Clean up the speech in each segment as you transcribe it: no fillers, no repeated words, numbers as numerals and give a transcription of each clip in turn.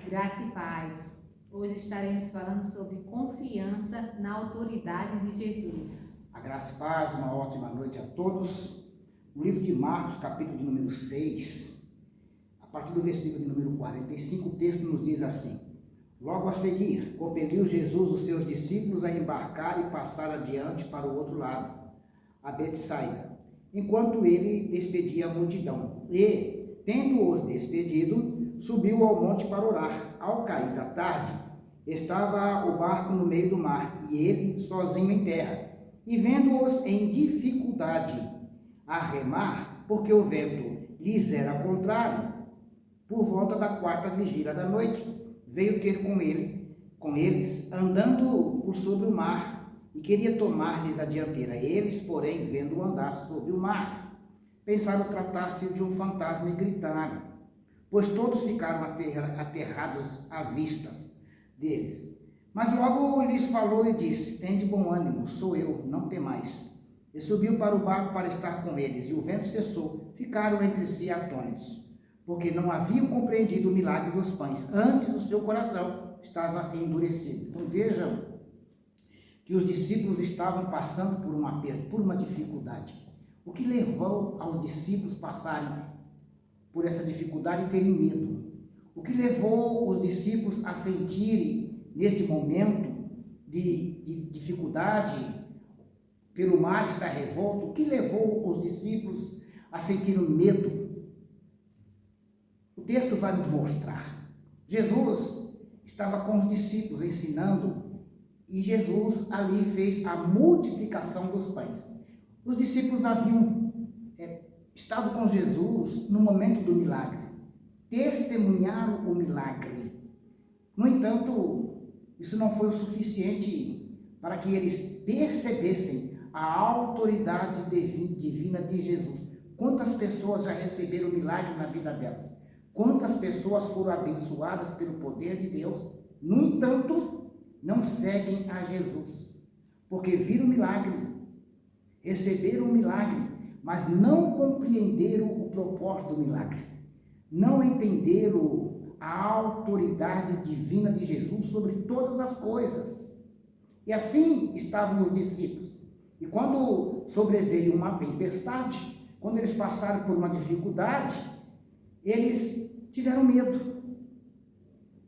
Graça e paz. Hoje estaremos falando sobre confiança na autoridade de Jesus. A graça e paz, uma ótima noite a todos. No livro de Marcos, capítulo de número 6, a partir do versículo de número 45, o texto nos diz assim: Logo a seguir, compeliu Jesus os seus discípulos a embarcar e passar adiante para o outro lado, a Betsaida, enquanto ele despedia a multidão. E, tendo-os despedido, subiu ao monte para orar. Ao cair da tarde, estava o barco no meio do mar, e ele sozinho em terra. E vendo-os em dificuldade a remar, porque o vento lhes era contrário, por volta da quarta vigília da noite, veio ter com eles, andando por sobre o mar, e queria tomar-lhes a dianteira. Eles, porém, vendo-o andar sobre o mar, pensaram tratar-se de um fantasma e gritaram, pois todos ficaram aterrados à vista deles. Mas logo lhes falou e disse: Tende bom ânimo, sou eu, não temais. E subiu para o barco para estar com eles, e o vento cessou. Ficaram entre si atônitos, porque não haviam compreendido o milagre dos pães. Antes o seu coração estava endurecido. Então vejam que os discípulos estavam passando por um aperto, por uma dificuldade. O que levou aos discípulos passarem por essa dificuldade e terem medo? O que levou os discípulos a sentirem, neste momento de dificuldade, pelo mar estar revolto, o que levou os discípulos a sentirem medo? O texto vai nos mostrar. Jesus estava com os discípulos ensinando, e Jesus ali fez a multiplicação dos pães. Os discípulos haviam estado com Jesus no momento do milagre, testemunharam o milagre. No entanto, isso não foi o suficiente para que eles percebessem a autoridade divina de Jesus. Quantas pessoas já receberam milagre na vida delas? Quantas pessoas foram abençoadas pelo poder de Deus? No entanto, não seguem a Jesus, porque viram o milagre, receberam o milagre, mas não compreenderam o propósito do milagre, não entenderam a autoridade divina de Jesus sobre todas as coisas. E assim estavam os discípulos. E quando sobreveio uma tempestade, quando eles passaram por uma dificuldade, eles tiveram medo.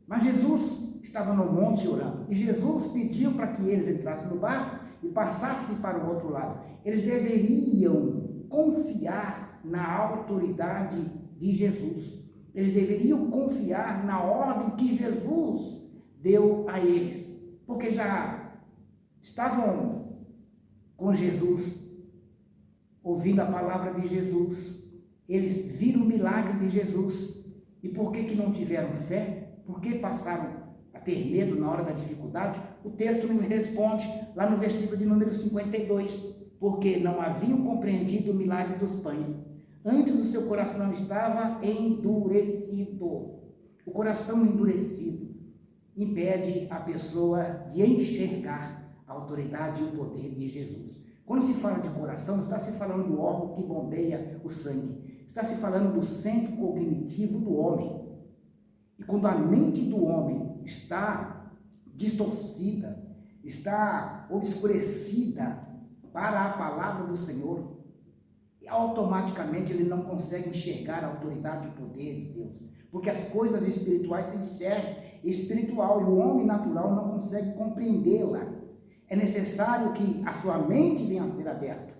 Mas Jesus estava no monte orando, e Jesus pediu para que eles entrassem no barco e passassem para o outro lado. Eles deveriam confiar na autoridade de Jesus. Eles deveriam confiar na ordem que Jesus deu a eles, porque já estavam com Jesus, ouvindo a palavra de Jesus. Eles viram o milagre de Jesus. E por que não tiveram fé? Por que passaram a ter medo na hora da dificuldade? O texto nos responde lá no versículo de número 52. Porque não haviam compreendido o milagre dos pães. Antes o seu coração estava endurecido. O coração endurecido impede a pessoa de enxergar a autoridade e o poder de Jesus. Quando se fala de coração, está se falando do órgão que bombeia o sangue. Está se falando do centro cognitivo do homem. E quando a mente do homem está distorcida, está obscurecida para a palavra do Senhor, e automaticamente ele não consegue enxergar a autoridade e o poder de Deus, porque as coisas espirituais se enxergam espiritual, e o homem natural não consegue compreendê-la. É necessário que a sua mente venha a ser aberta,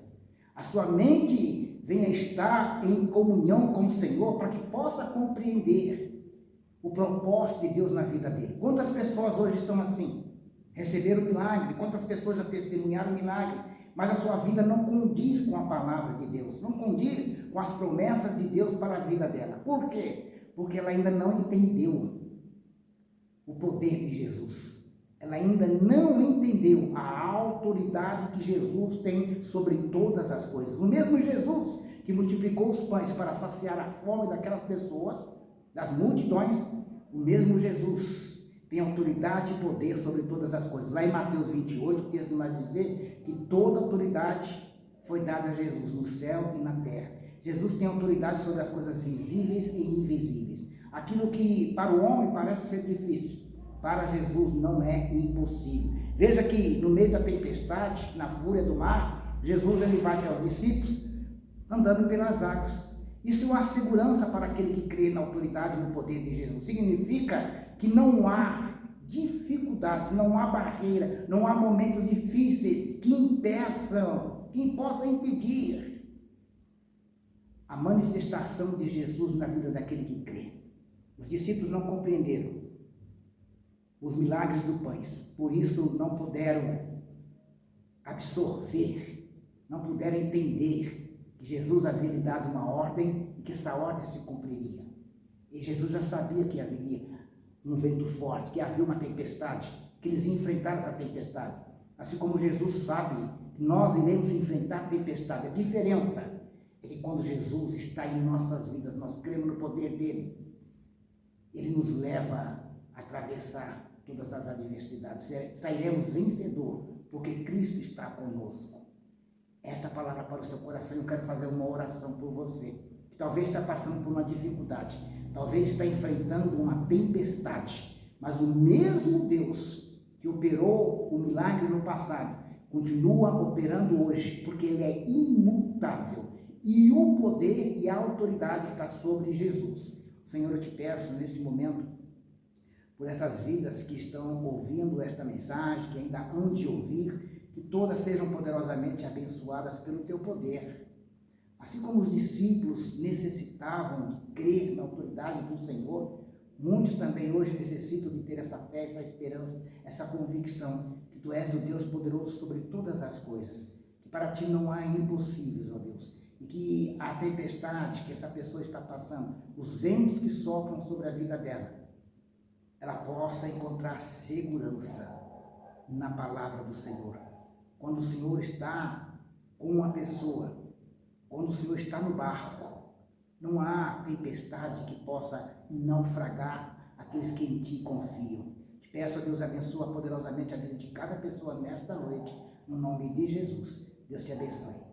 a sua mente venha a estar em comunhão com o Senhor, para que possa compreender o propósito de Deus na vida dele. Quantas pessoas hoje estão assim? Receberam o milagre, quantas pessoas já testemunharam o milagre, mas a sua vida não condiz com a palavra de Deus, não condiz com as promessas de Deus para a vida dela. Por quê? Porque ela ainda não entendeu o poder de Jesus. Ela ainda não entendeu a autoridade que Jesus tem sobre todas as coisas. O mesmo Jesus que multiplicou os pães para saciar a fome daquelas pessoas, das multidões, o mesmo Jesus tem autoridade e poder sobre todas as coisas. Lá em Mateus 28, o texto vai dizer que toda autoridade foi dada a Jesus no céu e na terra. Jesus tem autoridade sobre as coisas visíveis e invisíveis. Aquilo que para o homem parece ser difícil, para Jesus não é impossível. Veja que no meio da tempestade, na fúria do mar, Jesus ele vai até os discípulos andando pelas águas. Isso é uma segurança para aquele que crê na autoridade e no poder de Jesus. Significa que não há dificuldades, não há barreira, não há momentos difíceis que impeçam, que possam impedir a manifestação de Jesus na vida daquele que crê. Os discípulos não compreenderam os milagres do pães, por isso não puderam absorver, não puderam entender que Jesus havia lhe dado uma ordem e que essa ordem se cumpriria. E Jesus já sabia que haveria um vento forte, que havia uma tempestade, que eles iam enfrentar essa tempestade. Assim como Jesus sabe que nós iremos enfrentar a tempestade. A diferença é que quando Jesus está em nossas vidas, nós cremos no poder dele, ele nos leva a atravessar todas as adversidades. Sairemos vencedor, porque Cristo está conosco. Esta palavra para o seu coração, eu quero fazer uma oração por você, que talvez está passando por uma dificuldade, talvez está enfrentando uma tempestade, mas o mesmo Deus que operou o milagre no passado, continua operando hoje, porque ele é imutável, e o poder e a autoridade está sobre Jesus. Senhor, eu te peço neste momento, por essas vidas que estão ouvindo esta mensagem, que ainda hão de ouvir, que todas sejam poderosamente abençoadas pelo teu poder. Assim como os discípulos necessitavam de crer na autoridade do Senhor, muitos também hoje necessitam de ter essa fé, essa esperança, essa convicção que tu és o Deus poderoso sobre todas as coisas, que para ti não há impossíveis, ó Deus, e que a tempestade que essa pessoa está passando, os ventos que sopram sobre a vida dela, ela possa encontrar segurança na palavra do Senhor. Quando o Senhor está com uma pessoa, quando o Senhor está no barco, não há tempestade que possa naufragar aqueles que em ti confiam. Te peço, a Deus, abençoa poderosamente a vida de cada pessoa nesta noite, no nome de Jesus. Deus te abençoe.